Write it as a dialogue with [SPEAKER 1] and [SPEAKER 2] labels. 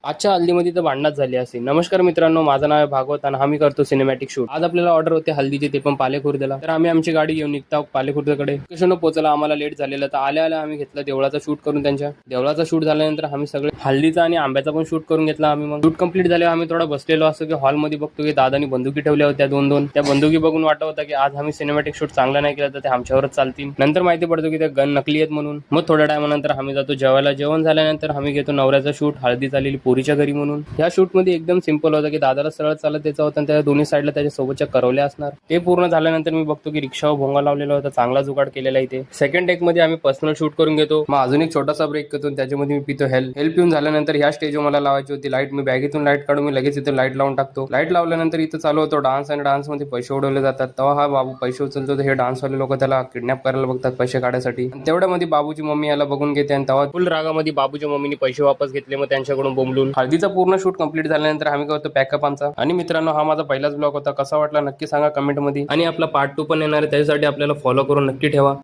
[SPEAKER 1] आजच्या हल्दीमध्ये तर भांडणात झाली असेल. नमस्कार मित्रांनो, माझं नाव आहे भागवत आणि आम्ही करतो सिनेमॅटिक शूट. आज आपल्याला ऑर्डर होते हल्दीचे, ते पण पालेखुर्दला. तर आम्ही आमची गाडी घेऊन निघतो पालेखुर्दकडे. लोकेशनवर पोहोचला, आम्हाला लेट झालेलं. तर आल्या आल्या आम्ही घेतलं देवळाचा शूट करून. त्यांच्या देवळाचा शूट झाल्यानंतर आम्ही सगळे हल्दीचा आणि आंब्याचा पण शूट करून घेतला. आम्ही मग शूट कंप्लीट झाल्यावर आम्ही थोडा बसलेलो असतो की हॉलमध्ये बघतो की दादानी बंदुकी ठेवल्या होत्या दोन दोन. त्या बंदुकी बघून वाटत होता की आज आम्ही सिनेमॅटिक शूट चांगला नाही केला तर ते आमच्यावरच चालतील. नंतर माहिती पडतो की ते गन नकली आहेत म्हणून. मग थोड्या टायमानंतर आम्ही जातो जेवायला. जेवण झाल्यानंतर आम्ही घेतो नवऱ्याचा शूट हळदी झालेली पोरीच्या घरी म्हणून. ह्या शूट मध्ये एकदम सिंपल होतं की दादाला सरळ चालत त्याचा होता आणि त्या दोन्ही साईडला त्याच्या सोबतच्या करवल्या असणार. ते पूर्ण झाल्यानंतर मी बघतो की रिक्षावर भोंगा लावलेला होता, चांगला जुगाड केलेला इथे. सेकंड टेक मध्ये आम्ही पर्सनल शूट करून घेतो. मग अजून एक छोटासा ब्रेक करतो, त्याच्यामध्ये मी पितो हेल्प पिऊन झाल्यानंतर ह्या स्टेजवर मला लावायची होती लाईट. मी बॅगेतून लाईट काढून मी लगेच इथे लाईट लावून टाकतो. लाईट लावल्यानंतर इथं चालू होतो डान्स आणि डान्स मध्ये पैसे उडवले जातात. तेव्हा हा बाबू पैसे उचलतो तर हे डान्सवाले लोक त्याला किडनॅप करायला बघतात पैसे काढायसाठी. तेवढ्यामध्ये बाबूची मम्मी याला बघून घेते आणि तेव्हा फुल रागामध्ये बाबूच्या मम्मीने पैसे वापस घेतले. मग त्यांच्याकडून बोंबलून हळदीचा पूर्ण शूट कंप्लीट झाल्यानंतर आम्ही करतो पॅकअप आमचा. आणि मित्रांनो, हा माझा पहिलाच ब्लॉग होता. कसा वाटला नक्की सांगा कमेंट मध्ये. आणि आपला पार्ट 2 पण येणार आहे, त्यासाठी आपल्याला फॉलो करून नक्की ठेवा.